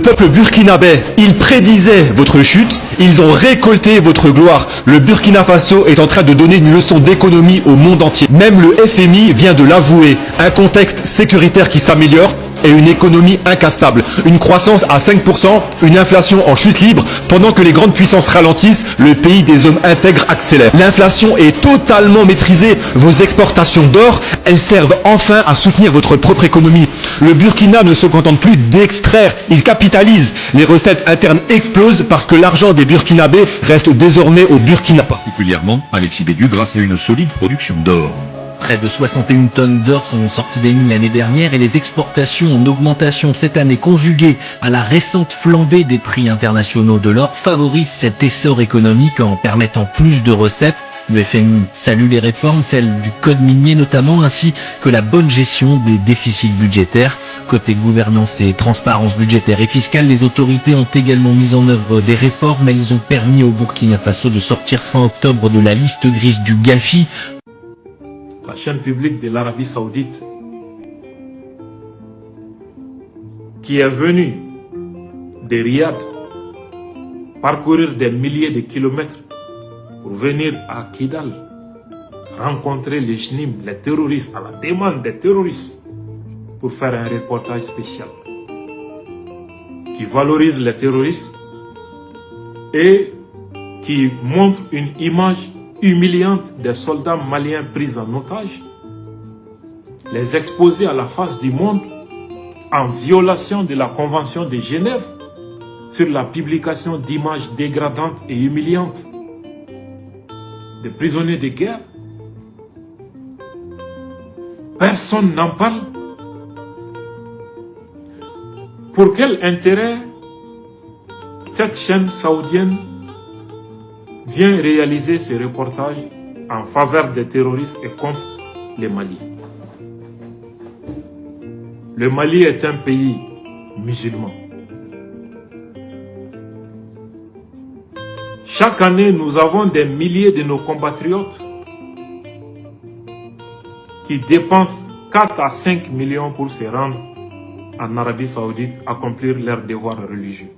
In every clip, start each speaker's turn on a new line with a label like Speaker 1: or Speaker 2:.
Speaker 1: peuple burkinabé, ils prédisaient votre chute, ils ont récolté votre gloire. Le Burkina Faso est en train de donner une leçon d'économie au monde entier. Même le FMI vient de l'avouer. Un contexte sécuritaire qui s'améliore et une économie incassable. Une croissance à 5%, une inflation en chute libre. Pendant que les grandes puissances ralentissent, le pays des hommes intègres accélère. L'inflation est totalement maîtrisée. Vos exportations d'or, elles servent enfin à soutenir votre propre économie. Le Burkina ne se contente plus d'extraire, il capitalise. Les recettes internes explosent parce que l'argent des Burkinabés reste désormais au Burkina.
Speaker 2: Particulièrement Alexis Bédu grâce à une solide production d'or.
Speaker 3: Près de 61 tonnes d'or sont sorties des mines l'année dernière et les exportations en augmentation cette année conjuguées à la récente flambée des prix internationaux de l'or favorisent cet essor économique en permettant plus de recettes. Le FMI salue les réformes, celles du code minier notamment, ainsi que la bonne gestion des déficits budgétaires. Côté gouvernance et transparence budgétaire et fiscale, les autorités ont également mis en œuvre des réformes. Elles ont permis au Burkina Faso de sortir fin octobre de la liste grise du GAFI.
Speaker 4: La chaîne publique de l'Arabie Saoudite, qui est venue de Riyad parcourir des milliers de kilomètres pour venir à Kidal rencontrer les JNIM, les terroristes, à la demande des terroristes, pour faire un reportage spécial qui valorise les terroristes et qui montre une image humiliante des soldats maliens pris en otage, les exposer à la face du monde en violation de la Convention de Genève sur la publication d'images dégradantes et humiliantes des prisonniers de guerre. Personne n'en parle. Pour quel intérêt cette chaîne saoudienne vient réaliser ce reportage en faveur des terroristes et contre le Mali? Le Mali est un pays musulman. Chaque année, nous avons des milliers de nos compatriotes qui dépensent 4 à 5 millions pour se rendre en Arabie Saoudite, accomplir leurs devoirs religieux.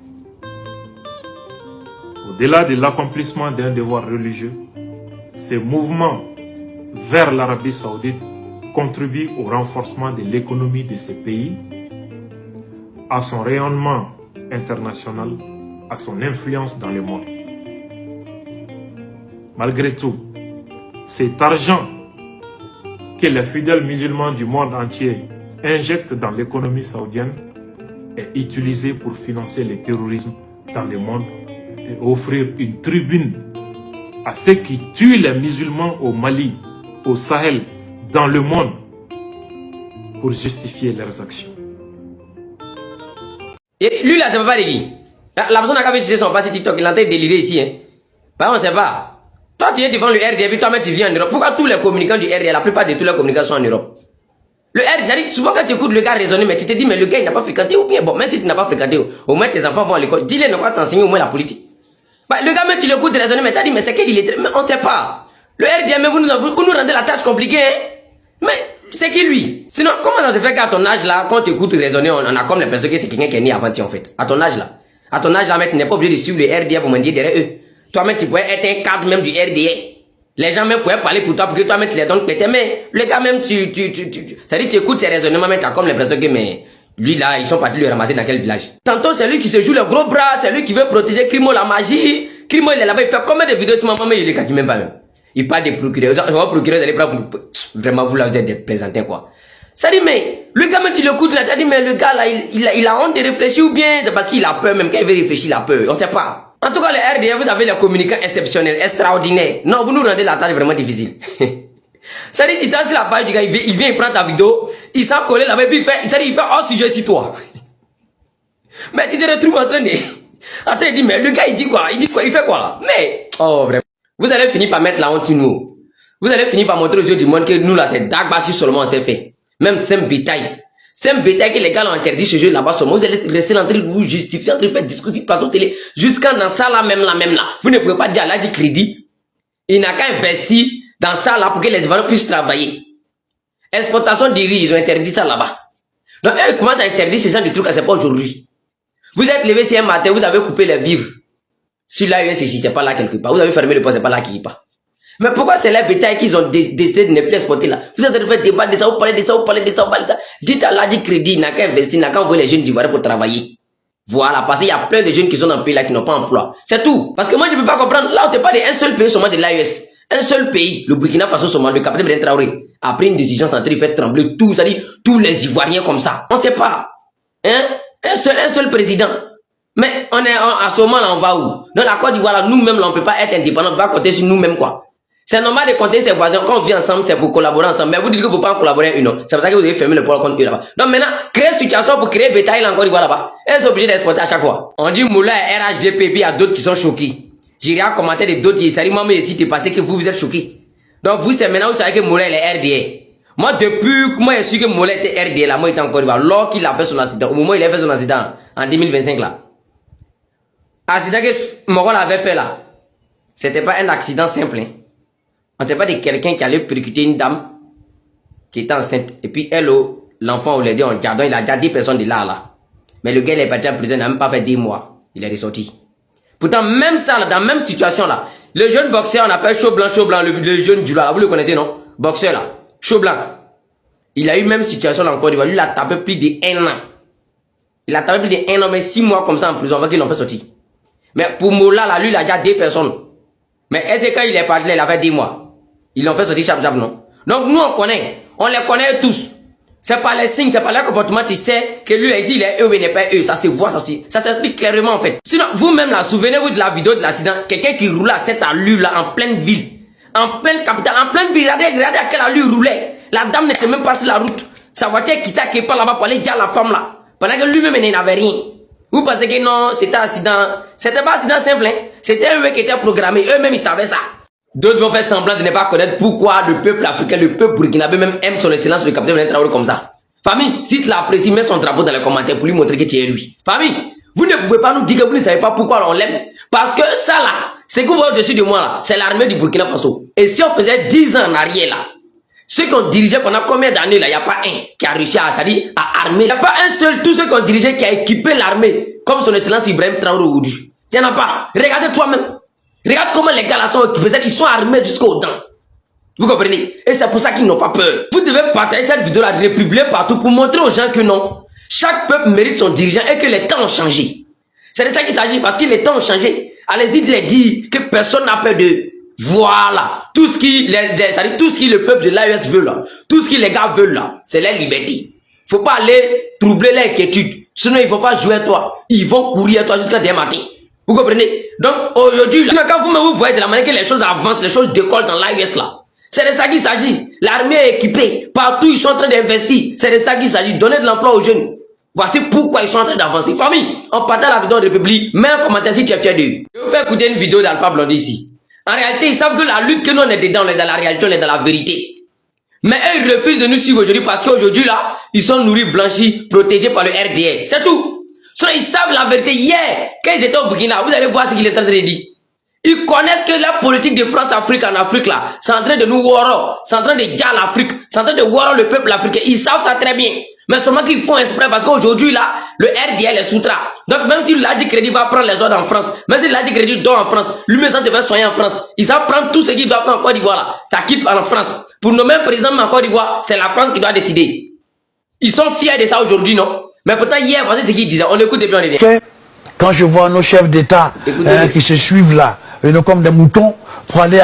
Speaker 4: Au-delà de l'accomplissement d'un devoir religieux, ces mouvements vers l'Arabie Saoudite contribuent au renforcement de l'économie de ces pays, à son rayonnement international, à son influence dans le monde. Malgré tout, cet argent que les fidèles musulmans du monde entier injectent dans l'économie saoudienne est utilisé pour financer le terrorisme dans le monde et offrir une tribune à ceux qui tuent les musulmans au Mali, au Sahel, dans le monde, pour justifier leurs actions.
Speaker 5: Et lui là, c'est pas Légui. La personne qui avait cherché son passé TikTok, il est en train de délirer ici. Hein. Par contre, on sait pas. Toi, tu es devant le RDA, puis toi-même, tu viens en Europe. Pourquoi tous les communicants du RDA, la plupart de tous les communicants sont en Europe? Le RDA, souvent quand tu écoutes le gars raisonner, mais tu te dis, mais le gars, il n'a pas fréquenté, ou bien, bon, même si tu n'as pas fréquenté, au moins tes enfants vont à l'école. Dis-les, ne pas t'enseigner au moins la politique. Bah, le gars, même tu l'écoutes raisonner, mais t'as dit, mais c'est qu'il est, mais on ne sait pas. Le RDA, mais vous nous rendez la tâche compliquée, hein? Mais, c'est qui lui? Sinon, comment ça se fait qu'à ton âge là, quand tu écoutes raisonner, on a comme l'impression que c'est quelqu'un qui est né avant toi, en fait. À ton âge là. À ton âge là, mais tu n'es pas obligé de suivre le RDA pour mendier derrière eux. Toi-même, tu pourrais être un cadre même du RDA. Les gens même pourraient parler pour toi, pour que toi-même tu les donnes péter, mais le gars même, ça dit, tu écoutes ses raisonnements, mais tu as comme l'impression que, mais, lui là, ils sont partis le ramasser dans quel village? Tantôt, c'est lui qui se joue le gros bras, c'est lui qui veut protéger Crimo la magie. Crimo, il est là-bas, il fait combien de vidéos sur maman, mais il est qui même pas même. Il parle des procureurs, procureurs, vraiment, vous là, vous êtes des plaisantins, quoi. Ça dit, mais, le gars même, tu l'écoutes là, t'as dit, mais le gars là, il a honte de réfléchir ou bien, c'est parce qu'il a peur, même quand il veut réfléchir, il a peur, on sait pas. En tout cas, le RDA, vous avez les communicants exceptionnels, extraordinaires. Non, vous nous rendez la tâche vraiment difficile. Ça dit, tu t'as sur la page du gars, il vient, il prend ta vidéo, il s'en colle là-bas, puis il fait hors sujet sur toi. Mais tu te retrouves en train de dire, mais le gars, il dit quoi, il fait quoi? Mais, oh, vraiment. Vous allez finir par mettre la honte sur nous. Vous allez finir par montrer aux yeux du monde que nous là, c'est Dark Bashi seulement on s'est fait. Même Sem Bétail. Sem Bétail que les gars ont interdit ce jeu là-bas seulement. Vous allez rester en train de vous justifier, en train de faire discours plateau télé. Jusqu'à dans ça là, même là. Vous ne pouvez pas dire à l'âge du crédit. Il n'a qu'à investir dans ça là pour que les Ivoiriens puissent travailler. Exportation du riz, ils ont interdit ça là-bas. Donc eux commencent à interdire ces gens de trucs, c'est pas aujourd'hui. Vous êtes levé si un matin, vous avez coupé les vivres. Sur l'AES ici, c'est pas là quelque part. Vous avez fermé le port, c'est pas là quelque part. Mais pourquoi c'est les bétails qu'ils ont décidé de ne plus exporter là? Vous êtes en train de faire débat de ça, vous parlez de ça, vous parlez de ça, vous parlez de ça. Dites à l'Adi Crédit, il n'a qu'à investir, il n'a qu'à envoyer les jeunes Ivoiriens pour travailler. Voilà, parce qu'il y a plein de jeunes qui sont dans le pays là qui n'ont pas d'emploi. C'est tout. Parce que moi, je ne peux pas comprendre. Là, on te parle d'un seul pays seulement de l'AES. Un seul pays, le Burkina Faso seulement, le capitaine Ben Traoré, a pris une décision centrée, il fait trembler tout, c'est-à-dire tous les Ivoiriens comme ça. On ne sait pas. Hein? Un seul président. Mais on est à ce moment là, on va où? Dans la Côte d'Ivoire, là, nous-mêmes, on ne peut pas être indépendants, on ne peut pas compter sur nous-mêmes, quoi. C'est normal de compter ses voisins. Quand on vit ensemble, c'est pour collaborer ensemble. Mais vous dites que vous ne pouvez pas collaborer une autre. C'est pour ça que vous devez fermer le port contre eux là-bas. Donc maintenant, créer une situation pour créer bétail là, en Côte d'Ivoire là-bas. Elles sont obligées d'exporter à chaque fois. On dit Moula et RHDP, puis il y a d'autres qui sont choqués. J'irai à commenter de d'autres qui dit, moi, mais ici, t'es passé que vous êtes choqués. Donc vous, c'est maintenant, vous savez que Moula est RDA. Moi, depuis que moi, je suis que Moula était RDA là, moi, j'étais en Côte d'Ivoire. Lors qu'il a fait son accident, au moment où il a fait son accident, en 2025 là. Accident que Morol avait fait là, c'était pas un accident simple. Hein. On ne pas de quelqu'un qui allait percuter une dame qui était enceinte. Et puis elle, l'enfant, on l'a dit en gardant, il a déjà 10 personnes de là. Mais le gars, il est parti en prison, il n'a même pas fait 10 mois. Il est ressorti. Pourtant, même ça, là, dans la même situation là, le jeune boxeur, on appelle Chaud Blanc, le jeune du là, vous le connaissez, non? Boxeur là, Chaud Blanc. Il a eu même situation là en Côte d'Ivoire. Lui, il a tapé plus de 1 an. Il a tapé plus de 1 an, mais 6 mois comme ça en prison, avant qu'ils l'ont fait sortir. Mais pour Moula, là, lui, il a déjà 2 personnes. Mais est-ce que quand il est parti là, il a fait 10 mois? Ils l'ont fait sortir chap-chap, non? Donc nous, on les connaît tous. C'est pas les signes, c'est pas leur comportement, tu sais que lui, ici, il est eux, mais il n'est pas eux. Ça se voit, ça s'explique clairement, en fait. Sinon, vous-même, là, souvenez-vous de la vidéo de l'accident, quelqu'un qui roulait à cette allure, là, en pleine ville. En pleine capitale, en pleine ville. Regardez à quelle allure il roulait. La dame n'était même pas sur la route. Sa voiture quittait quelque part là-bas pour aller dire à la femme, là. Pendant que lui-même, il n'avait rien. Vous pensez que non, c'était un accident. C'était pas un accident simple, hein. C'était eux qui étaient programmés. Eux-mêmes, ils savaient ça. D'autres vont faire semblant de ne pas connaître pourquoi le peuple africain, le peuple burkinabé même aime son excellence, le capitaine Ben Traoré comme ça. Famille, si tu l'apprécies, mets son drapeau dans les commentaires pour lui montrer que tu es lui. Famille, vous ne pouvez pas nous dire que vous ne savez pas pourquoi on l'aime. Parce que ça là, c'est que vous voyez au-dessus de moi là, c'est l'armée du Burkina Faso. Et si on faisait 10 ans en arrière là, ceux qu'on dirigeait pendant combien d'années là, il n'y a pas un qui a réussi à armer. Il n'y a pas un seul, tous ceux qu'on dirigeait qui a équipé l'armée, comme son excellence Ibrahim Traoré aujourd'hui. Il n'y en a pas. Regardez toi-même. Regarde comment les gars là sont équipés, ils sont armés jusqu'aux dents. Vous comprenez? Et c'est pour ça qu'ils n'ont pas peur. Vous devez partager cette vidéo là, republier partout pour montrer aux gens que non. Chaque peuple mérite son dirigeant et que les temps ont changé. C'est de ça qu'il s'agit, parce que les temps ont changé. Allez-y de les dire que personne n'a peur d'eux. Voilà. Tout ce qui le peuple de l'AES veut là, tout ce que les gars veulent là, c'est la liberté. Faut pas aller troubler l'inquiétude. Sinon, ils vont pas jouer à toi. Ils vont courir à toi jusqu'à demain matin. Vous comprenez? Donc, aujourd'hui, quand vous voyez de la manière que les choses avancent, les choses décollent dans l'AES là, c'est de ça qu'il s'agit. L'armée est équipée. Partout, ils sont en train d'investir. C'est de ça qu'il s'agit. Donner de l'emploi aux jeunes. Voici pourquoi ils sont en train d'avancer. Famille, on partage la vidéo de République. Mets un commentaire si tu es fier d'eux. Je vais vous faire écouter une vidéo d'Alpha Blondy ici. En réalité, ils savent que la lutte que nous on est dedans, on est dans la réalité, on est dans la vérité. Mais eux, ils refusent de nous suivre aujourd'hui parce qu'aujourd'hui là, ils sont nourris, blanchis, protégés par le RDA. C'est tout. Sinon, ils savent la vérité. Hier, quand ils étaient au Burkina, vous allez voir ce qu'il est en train de dire. Ils connaissent que la politique de France-Afrique en Afrique là, c'est en train de nous voir, c'est en train de dire l'Afrique, c'est en train de voir le peuple africain. Ils savent ça très bien. Mais seulement qu'ils font exprès parce qu'aujourd'hui là, le RDA les sous-tra. Donc même si l'Adi Crédit va prendre les ordres en France, même si l'Adi Crédit dort en France, lui-même ça se fait soigner en France. Ils savent prendre tout ce qu'il doit prendre en Côte d'Ivoire là. Ça quitte en France. Pour nommer un président en Côte d'Ivoire, c'est la France qui doit décider. Ils sont fiers de ça aujourd'hui, non? Mais pourtant hier, voici ce qu'ils disaient. On écoute et puis on revient.
Speaker 6: Quand je vois nos chefs d'État qui se suivent là, comme des moutons, pour aller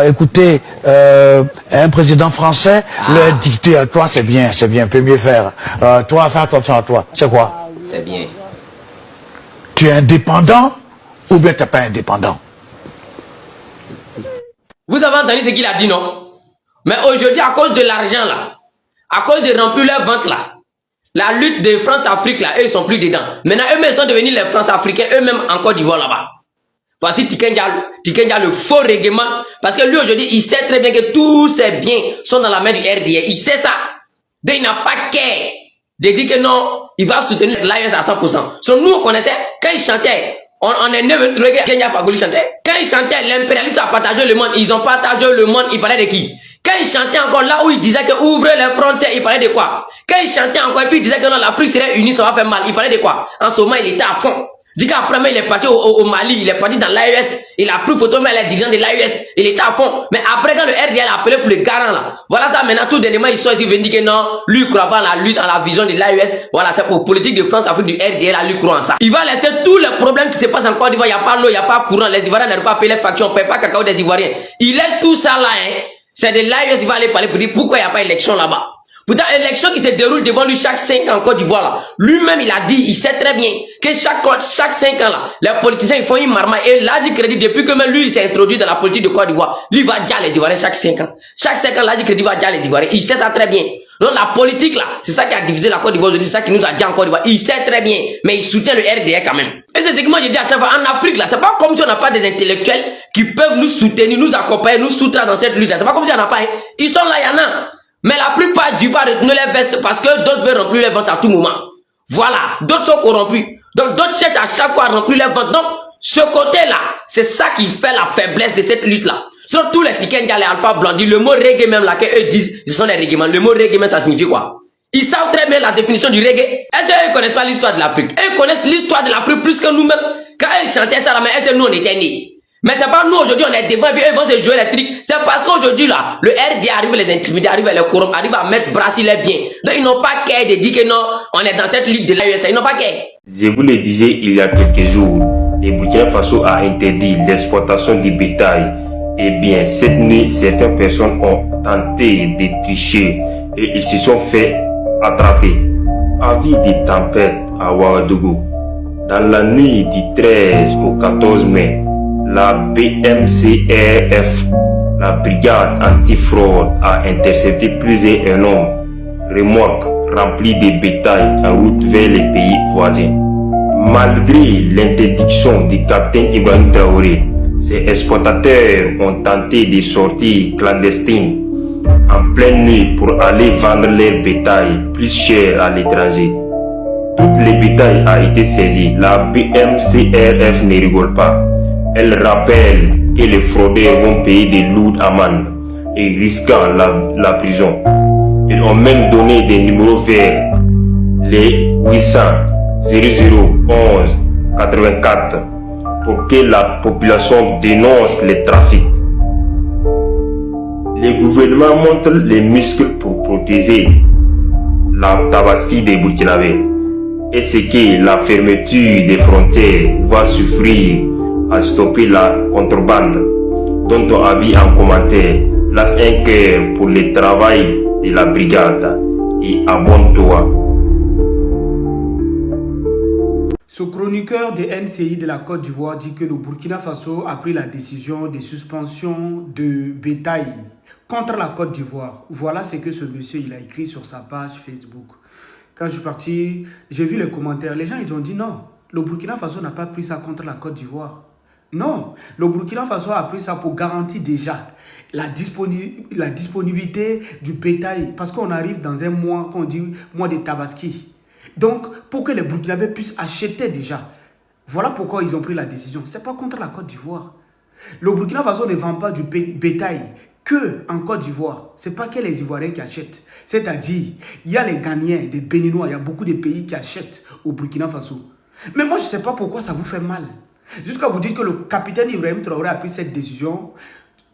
Speaker 6: écouter un président français leur dicter à toi, c'est bien, peut mieux faire. Toi, fais attention à toi. C'est quoi?
Speaker 5: C'est bien.
Speaker 6: Tu es indépendant ou bien tu n'es pas indépendant?
Speaker 5: Vous avez entendu ce qu'il a dit, non? Mais aujourd'hui, à cause de l'argent là, à cause de remplir leur ventre là, la lutte de France-Afrique là, eux ils sont plus dedans. Maintenant, eux-mêmes sont devenus les France-Africains, eux-mêmes en Côte d'Ivoire là-bas. Voici Tikenja, le faux règlement. Parce que lui aujourd'hui, il sait très bien que tous ses biens sont dans la main du RDA. Il sait ça. Donc il n'a pas qu'à de dire que non, il va soutenir l'AES à 100%. So, nous on connaissait, quand il chantait, on est neuf que Kenya Fagoli chantait. Quand il chantait, l'impérialisme a partagé le monde. Ils ont partagé le monde, ils parlaient de qui? Quand il chantait encore là où il disait que ouvrez les frontières, il parlait de quoi? Quand il chantait encore et puis il disait que non, l'Afrique serait unie, ça va faire mal, il parlait de quoi? En ce moment, il était à fond. Dis qu'après, il est parti au Mali, il est parti dans l'AES, il a pris photo, mais les dirigeants de l'AES, il était à fond. Mais après, quand le RDL a appelé pour le garant là, voilà ça, maintenant, tout dernièrement, ils sont ici, ils disent que non, lui, il croit pas à la lutte, à la vision de l'AES, voilà, c'est pour politique de France, Afrique du RDL, lui, croit en ça. Il va laisser tous les problèmes qui se passent en Côte d'Ivoire, il n'y a pas l'eau, il n'y a pas courant, les Ivoiriens n'arrivent pas à payer les factures, on ne paye pas cacao des Ivoiriens. Il laisse tout ça là, hein. C'est de l'AES, il va aller parler pour dire pourquoi il n'y a pas d'élection là-bas. Pourtant, élection qui se déroule devant lui chaque 5 ans en Côte d'Ivoire là. Lui-même, il a dit, il sait très bien que chaque 5 ans là, les politiciens, ils font une marmaille. Et là, du crédit, depuis que même lui, il s'est introduit dans la politique de Côte d'Ivoire, lui, il va dire les Ivoiriens chaque 5 ans. Chaque 5 ans, là, du crédit va dire les Ivoiriens. Il sait ça très bien. Donc, la politique là, c'est ça qui a divisé la Côte d'Ivoire aujourd'hui, c'est ça qui nous a dit en Côte d'Ivoire. Il sait très bien, mais il soutient le RDR quand même. Et c'est ce que moi je dis à chaque fois, en Afrique là, c'est pas comme si on n'a pas des intellectuels qui peuvent nous soutenir, nous accompagner, nous soutenir dans cette lutte là. C'est pas comme si on n'a pas, hein. Ils sont là, il y en a. Mais la plupart du bas retenir les vestes parce que d'autres veulent remplir les ventes à tout moment. Voilà, d'autres sont corrompus. Donc d'autres cherchent à chaque fois à remplir les ventes. Donc ce côté-là, c'est ça qui fait la faiblesse de cette lutte-là. Sur tous les tickets, il y a les alpha blondis, le mot reggae même là, qu'eux disent, ce sont des reggae. Le mot reggae même, ça signifie quoi? Ils savent très bien la définition du reggae. Est-ce qu'ils connaissent pas l'histoire de l'Afrique? Ils connaissent l'histoire de l'Afrique plus que nous-mêmes. Quand ils chantaient ça là, mais est-ce que nous on était nés? Mais c'est pas nous aujourd'hui, on est devant et puis eux vont se jouer les trucs. C'est parce qu'aujourd'hui là, le RD arrive à les intimider, arrive à les corrompre, arrive à mettre Brassi les biens. Donc ils n'ont pas qu'à de dire que non, on est dans cette ligue de l'AES, ils n'ont pas qu'à.
Speaker 7: Je vous le disais il y a quelques jours, le Burkina Faso a interdit l'exportation du bétail. Eh bien, cette nuit, certaines personnes ont tenté de tricher et ils se sont fait attraper. Avis de tempête à Ouagadougou. Dans la nuit du 13 au 14 mai, la BMCRF, la brigade antifraude, a intercepté plusieurs énormes remorques remplies de bétail en route vers les pays voisins. Malgré l'interdiction du capitaine Ibrahim Traoré, ces exportateurs ont tenté de sortir clandestines en pleine nuit pour aller vendre leur bétail plus cher à l'étranger. Tout le bétail a été saisi. La BMCRF ne rigole pas. Elle rappelle que les fraudeurs vont payer de lourdes amendes et risquant la prison. Ils ont même donné des numéros verts, les 800 0011 84, pour que la population dénonce les trafics. Le gouvernement montre les muscles pour protéger la Tabaski des Burkinabés. Et c'est que la fermeture des frontières va suffire à stopper la contrebande, dont on a vu en commentaire. Laisse un cœur pour le travail de la brigade et abonne-toi.
Speaker 8: Ce chroniqueur de NCI de la Côte d'Ivoire dit que le Burkina Faso a pris la décision de suspension de bétail contre la Côte d'Ivoire. Voilà ce que ce monsieur il a écrit sur sa page Facebook. Quand je suis parti, j'ai vu les commentaires. Les gens ils ont dit non, le Burkina Faso n'a pas pris ça contre la Côte d'Ivoire. Non, le Burkina Faso a pris ça pour garantir déjà la disponibilité du bétail. Parce qu'on arrive dans un mois qu'on dit mois de Tabaski. Donc, pour que les Burkinabés puissent acheter déjà. Voilà pourquoi ils ont pris la décision. Ce n'est pas contre la Côte d'Ivoire. Le Burkina Faso ne vend pas du bétail que en Côte d'Ivoire. Ce n'est pas que les Ivoiriens qui achètent. C'est-à-dire, il y a les Ghanéens, des Béninois, il y a beaucoup de pays qui achètent au Burkina Faso. Mais moi, je ne sais pas pourquoi ça vous fait mal. Jusqu'à vous dire que le capitaine Ibrahim Traoré a pris cette décision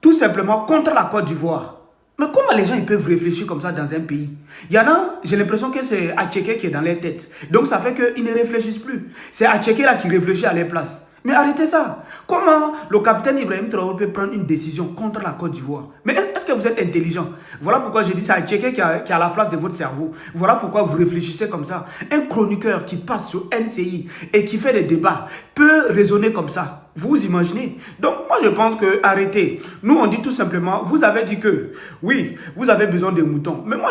Speaker 8: tout simplement contre la Côte d'Ivoire. Mais comment les gens ils peuvent réfléchir comme ça dans un pays? Il y en a, j'ai l'impression que c'est Atchéké qui est dans leur tête. Donc ça fait qu'ils ne réfléchissent plus. C'est Atchéké là qui réfléchit à leur place. Mais arrêtez ça. Comment le capitaine Ibrahim Traoré peut prendre une décision contre la Côte d'Ivoire? Mais est-ce que vous êtes intelligent? Voilà pourquoi je dis c'est Atchéké qui est à la place de votre cerveau. Voilà pourquoi vous réfléchissez comme ça. Un chroniqueur qui passe sur NCI et qui fait des débats peut raisonner comme ça. Vous imaginez? Donc moi je pense que arrêtez. Nous on dit tout simplement, vous avez dit que oui, vous avez besoin de moutons. Mais moi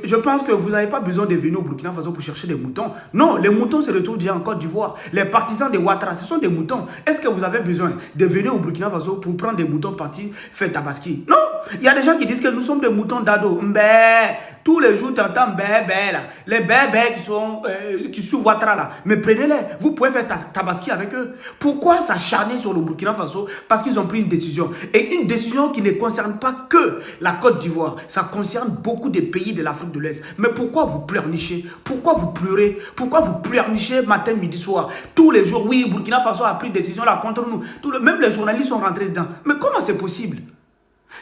Speaker 8: je pense que vous n'avez pas besoin de venir au Burkina Faso pour chercher des moutons. Non, les moutons se retrouvent déjà en Côte d'Ivoire. Les partisans de Ouattara, ce sont des moutons. Est-ce que vous avez besoin de venir au Burkina Faso pour prendre des moutons partis faire Tabaski? Non. il y a des gens qui disent que nous sommes des moutons d'ado. Mbé, tous les jours tu entends mbé là. Les bébés qui suivent Ouattara là. Mais prenez-les, vous pouvez faire tabaski avec eux. Pourquoi s'acharner sur le Burkina Faso? Parce qu'ils ont pris une décision. Et une décision qui ne concerne pas que la Côte d'Ivoire. Ça concerne beaucoup de pays de l'Afrique de l'Est. Mais pourquoi vous pleurnichez? Pourquoi vous pleurez? Pourquoi vous pleurnichez matin, midi, soir? Tous les jours, oui, Burkina Faso a pris une décision là contre nous. Même les journalistes sont rentrés dedans. Mais comment c'est possible?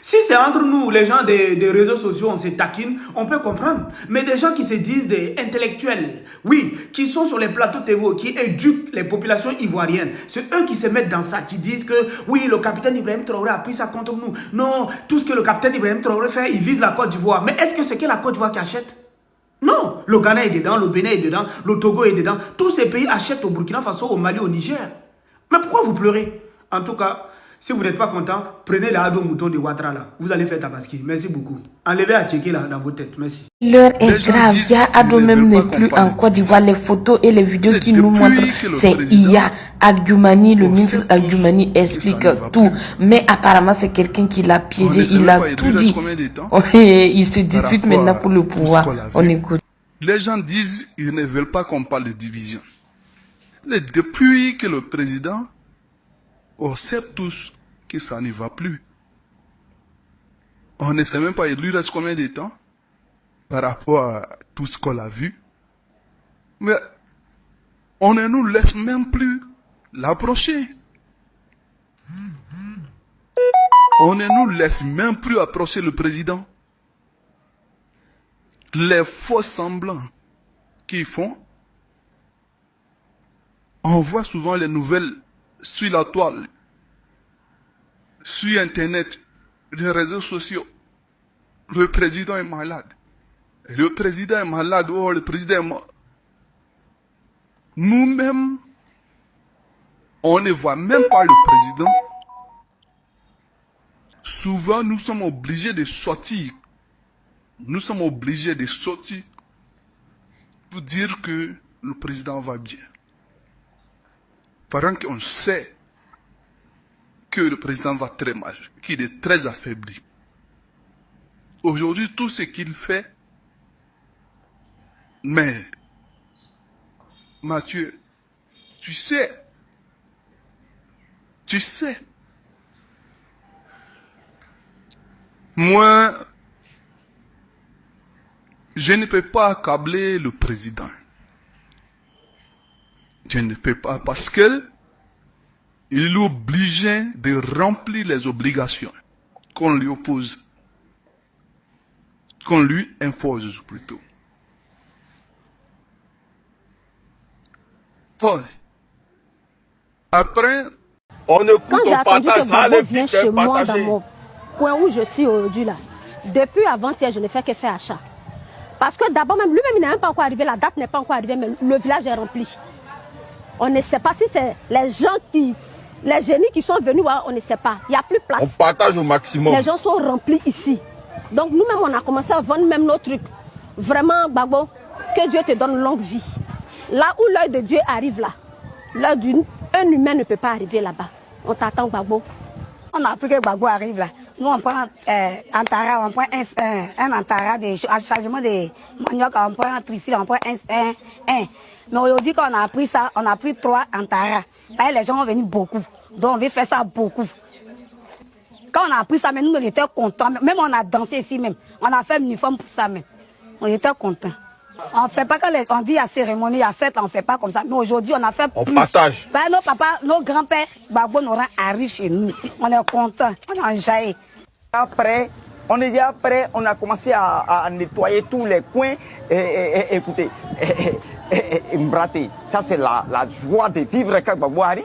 Speaker 8: Si c'est entre nous, les gens des réseaux sociaux, on se taquine, on peut comprendre. Mais des gens qui se disent des intellectuels, oui, qui sont sur les plateaux TV, qui éduquent les populations ivoiriennes, c'est eux qui se mettent dans ça, qui disent que oui, le capitaine Ibrahim Traoré a pris ça contre nous. Non, tout ce que le capitaine Ibrahim Traoré fait, il vise la Côte d'Ivoire. Mais est-ce que c'est que la Côte d'Ivoire qui achète? Non, le Ghana est dedans, le Bénin est dedans, le Togo est dedans. Tous ces pays achètent au Burkina Faso, au Mali, au Niger. Mais pourquoi vous pleurez? En tout cas, si vous n'êtes pas content, prenez la ado mouton de Ouattara là. Vous allez faire tabaski. Merci beaucoup. Enlevez à checker là dans vos têtes. Merci.
Speaker 9: L'heure est grave. Ya Ado même n'est plus en Côte d'Ivoire. Les photos et les vidéos qui nous montrent, c'est IA. Adjoumani, le ministre Adjoumani explique tout. Mais apparemment, c'est quelqu'un qui l'a piégé. Il a tout dit. Il se dispute maintenant pour le pouvoir. On écoute.
Speaker 10: Les gens disent qu'ils ne veulent pas qu'on parle de division. Depuis que le président, on sait tous que ça n'y va plus. On ne sait même pas, il lui reste combien de temps par rapport à tout ce qu'on a vu. Mais on ne nous laisse même plus l'approcher. On ne nous laisse même plus approcher le président. Les faux semblants qu'ils font, on voit souvent les nouvelles sur la toile, sur Internet, les réseaux sociaux. Le président est malade. Le président est malade. Oh, le président est mort. Nous-mêmes, on ne voit même pas le président. Souvent, nous sommes obligés de sortir. Nous sommes obligés de sortir pour dire que le président va bien. Pendant qu'on sait que le président va très mal, qu'il est très affaibli. Aujourd'hui, tout ce qu'il fait, mais Mathieu, tu sais, moi, je ne peux pas accabler le président. Je ne peux pas parce que il est obligé de remplir les obligations qu'on lui oppose, qu'on lui impose plutôt. Oh. Après, on écoute,
Speaker 11: on partage, ça allait vite chez moi dans mon point où je suis aujourd'hui là. Depuis avant-hier, je ne fais que faire achat. Parce que d'abord même, lui-même il n'est même pas encore arrivé, la date n'est pas encore arrivée, mais le village est rempli. On ne sait pas si c'est les gens les génies qui sont venus, on ne sait pas. Il n'y a plus de place.
Speaker 12: On partage au maximum.
Speaker 11: Les gens sont remplis ici. Donc nous-mêmes, on a commencé à vendre même nos trucs. Vraiment, Gbagbo, que Dieu te donne longue vie. Là où l'œil de Dieu arrive là, l'œil d'un humain ne peut pas arriver là-bas. On t'attend, Gbagbo.
Speaker 13: On a appris que Gbagbo arrive là. Nous, on prend Antara, on prend un Antara, un chargement de manioc, on prend un tricile, on prend un. Mais aujourd'hui, quand on a pris ça, on a pris 3 Antara. Les gens ont venu beaucoup. Donc, on veut faire ça beaucoup. Quand on a pris ça, mais nous, on était contents. Même on a dansé ici même. On a fait un uniforme pour ça même. On était contents. On ne fait pas quand on dit à cérémonie, à fête, on ne fait pas comme ça. Mais aujourd'hui, on a fait plus.
Speaker 12: On partage.
Speaker 13: Nos papas, nos grands-pères, Gbagbo Nora arrivent chez nous. On est contents. On a enjaillé.
Speaker 14: Après, on est déjà prêt, on a commencé à nettoyer tous les coins. Écoutez, Mbraté, ça c'est la joie de vivre quand Gbagbo arrive.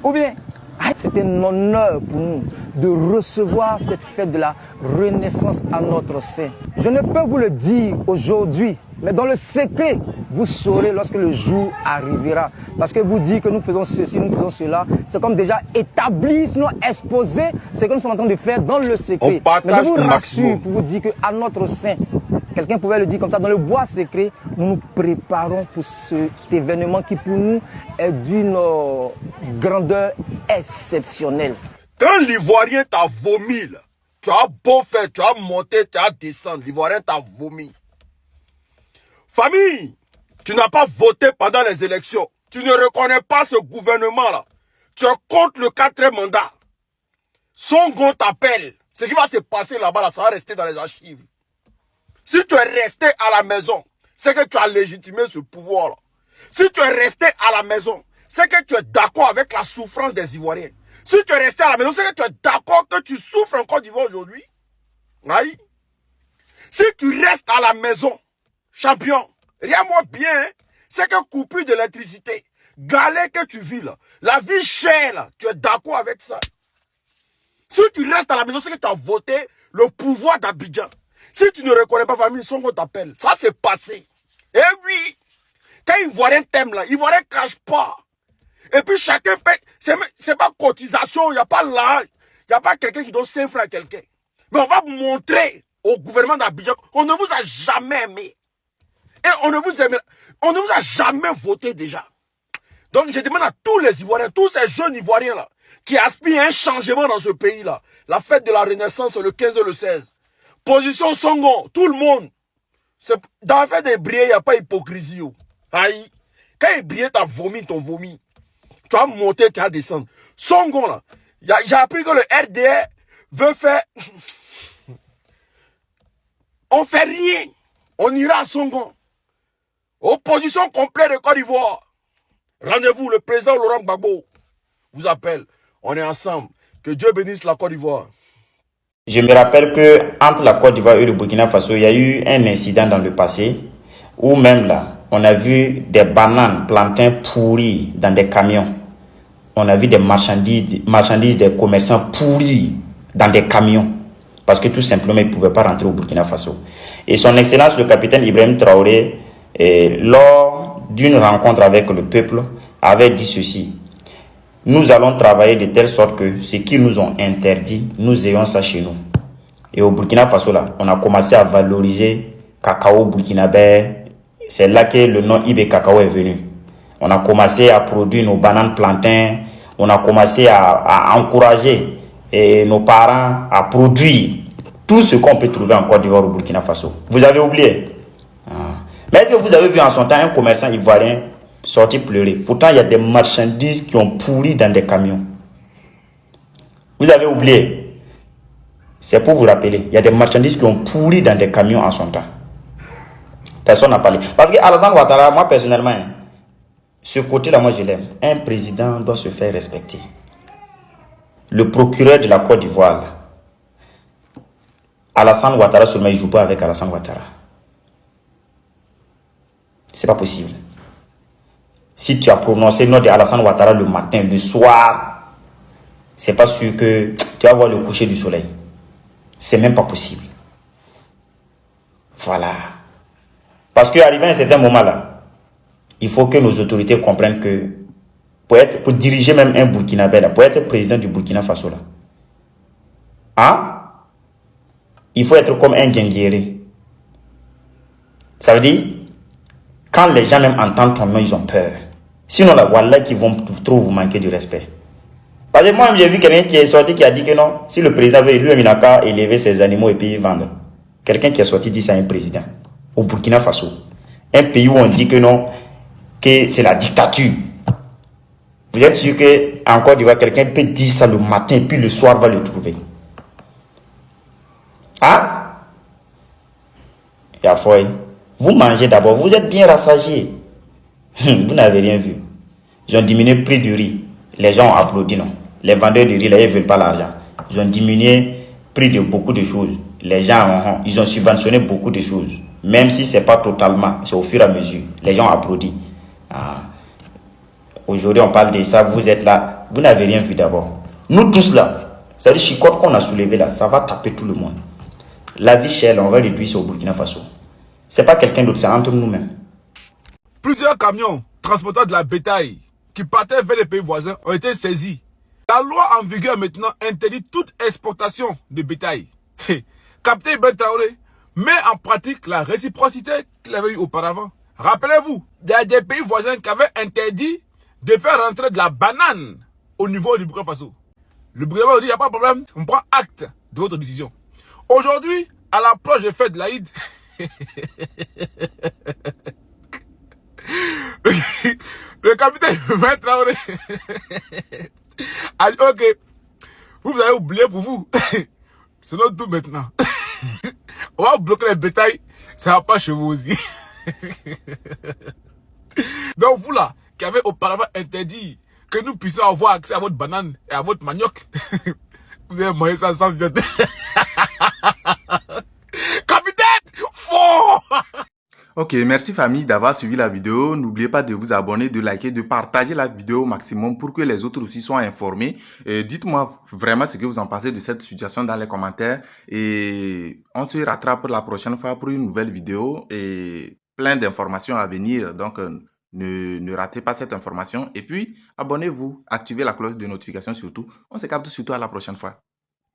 Speaker 14: Ou bien, c'est un honneur pour nous de recevoir cette fête de la renaissance à notre sein. Je ne peux vous le dire aujourd'hui, mais dans le secret, vous saurez lorsque le jour arrivera. Parce que vous dites que nous faisons ceci, nous faisons cela, c'est comme déjà établi, sinon exposé, c'est que nous sommes en train de faire dans le secret. Mais je vous rassure pour vous dire qu'à notre sein, quelqu'un pouvait le dire comme ça, dans le bois secret, nous nous préparons pour cet événement qui pour nous est d'une grandeur exceptionnelle.
Speaker 12: Quand l'Ivoirien t'a vomi, là, Tu as beau faire, tu as monté, tu as descendu. L'Ivoirien t'a vomi. Famille, tu n'as pas voté pendant les élections. Tu ne reconnais pas ce gouvernement-là. Tu es contre le 4e mandat. Sonko t'appelle. Ce qui va se passer là-bas, là, ça va rester dans les archives. Si tu es resté à la maison, c'est que tu as légitimé ce pouvoir-là. Si tu es resté à la maison, c'est que tu es d'accord avec la souffrance des Ivoiriens. Si tu es resté à la maison, c'est que tu es d'accord que tu souffres en Côte d'Ivoire aujourd'hui. Aïe. Si tu restes à la maison, champion, regarde-moi bien, hein, c'est que coupure d'électricité, galère que tu vis là, la vie chère là, tu es d'accord avec ça. Si tu restes à la maison, c'est que tu as voté le pouvoir d'Abidjan. Si tu ne reconnais pas famille, son qu'on t'appelle. Ça c'est passé. Eh oui, quand Ivoirien t'aime là, Ivoirien ne cache pas. Et puis chacun paie, c'est pas cotisation, il n'y a pas là, il n'y a pas quelqu'un qui donne 5 francs à quelqu'un. Mais on va montrer au gouvernement d'Abidjan qu'on ne vous a jamais aimé. Et on ne vous a jamais voté déjà. Donc je demande à tous les Ivoiriens, tous ces jeunes Ivoiriens là, qui aspirent à un changement dans ce pays là, la fête de la Renaissance le 15 et le 16. Position Sonko, tout le monde. Dans la fête des brillés, il n'y a pas d'hypocrisie. Aïe. Quand il brille, tu as vomi ton vomi. Tu as monté, tu as descendu. Sonko là, j'ai appris que le RDR veut faire... On fait rien. On ira à Sonko. Opposition complète de Côte d'Ivoire. Rendez-vous, le président Laurent Gbagbo vous appelle. On est ensemble. Que Dieu bénisse la Côte d'Ivoire.
Speaker 15: Je me rappelle que entre la Côte d'Ivoire et le Burkina Faso, il y a eu un incident dans le passé où même là, on a vu des bananes, plantains pourris dans des camions. On a vu des marchandises des commerçants pourris dans des camions. Parce que tout simplement, ils ne pouvaient pas rentrer au Burkina Faso. Et son Excellence, le capitaine Ibrahim Traoré, lors d'une rencontre avec le peuple, avait dit ceci. Nous allons travailler de telle sorte que ce qu'ils nous ont interdit, nous ayons ça chez nous. Et au Burkina Faso, là, on a commencé à valoriser cacao burkinabé. C'est là que le nom Ibé Cacao est venu. On a commencé à produire nos bananes plantains. On a commencé à encourager nos parents à produire tout ce qu'on peut trouver en Côte d'Ivoire au Burkina Faso. Vous avez oublié? Mais est-ce que vous avez vu en son temps un commerçant ivoirien sortir pleurer? Pourtant, il y a des marchandises qui ont pourri dans des camions. Vous avez oublié? C'est pour vous rappeler. Il y a des marchandises qui ont pourri dans des camions en son temps. Personne n'a parlé. Parce que Alassane Ouattara, moi personnellement, ce côté-là, moi je l'aime. Un président doit se faire respecter. Le procureur de la Côte d'Ivoire, Alassane Ouattara seulement, il ne joue pas avec Alassane Ouattara. C'est pas possible. Si tu as prononcé le nom de Alassane Ouattara le matin, le soir, c'est pas sûr que tu vas voir le coucher du soleil. C'est même pas possible. Voilà. Parce qu'arrivé à un certain moment là, il faut que nos autorités comprennent que pour diriger même un Burkinabé là, pour être président du Burkina Faso là, il faut être comme un guinguéré. Ça veut dire, quand les gens même entendent ton nom, ils ont peur. Sinon là, voilà qu'ils vont trop vous manquer de respect. Parce que moi j'ai vu quelqu'un qui est sorti qui a dit que non, si le président veut lui, il n'a qu'à élever ses animaux et puis vendre. Quelqu'un qui est sorti dit ça à un président. Au Burkina Faso. Un pays où on dit que non, que c'est la dictature. Vous êtes sûr qu'en Côte d'Ivoire, quelqu'un peut dire ça le matin, puis le soir va le trouver. Yafoy, vous mangez d'abord, vous êtes bien rassasiés. Vous n'avez rien vu. Ils ont diminué le prix du riz. Les gens ont applaudi, non. Les vendeurs de riz, là, ils ne veulent pas l'argent. Ils ont diminué le prix de beaucoup de choses. Les gens, ils ont subventionné beaucoup de choses. Même si ce n'est pas totalement, c'est au fur et à mesure. Les gens applaudissent. Aujourd'hui, on parle de ça, vous êtes là. Vous n'avez rien vu d'abord. Nous tous là, c'est le chicote qu'on a soulevé là, ça va taper tout le monde. La vie chère, on va réduire ça au Burkina Faso. Ce n'est pas quelqu'un d'autre, c'est entre nous-mêmes.
Speaker 12: Plusieurs camions transportant de la bétail qui partaient vers les pays voisins ont été saisis. La loi en vigueur maintenant interdit toute exportation de bétail. Capitaine Ibrahim Traoré met en pratique la réciprocité qu'il avait eue auparavant. Rappelez-vous, il y a des pays voisins qui avaient interdit de faire rentrer de la banane au niveau du Burkina Faso. Le Burkina Faso dit, il n'y a pas de problème, on prend acte de votre décision. Aujourd'hui, à l'approche des fêtes de l'Aïd, le capitaine Maître Traoré a dit, ok, vous avez oublié pour vous. C'est notre tout maintenant. On va bloquer les bétails, ça va pas chez vous aussi. Donc vous là, qui avez auparavant interdit que nous puissions avoir accès à votre banane et à votre manioc, vous avez mangé ça sans viande. Capitaine, fort.
Speaker 16: Ok, merci famille d'avoir suivi la vidéo. N'oubliez pas de vous abonner, de liker, de partager la vidéo au maximum pour que les autres aussi soient informés. Dites-moi vraiment ce que vous en pensez de cette situation dans les commentaires. Et on se rattrape la prochaine fois pour une nouvelle vidéo et plein d'informations à venir. Donc, ne ratez pas cette information. Et puis, abonnez-vous, activez la cloche de notification surtout. On se capte surtout à la prochaine fois.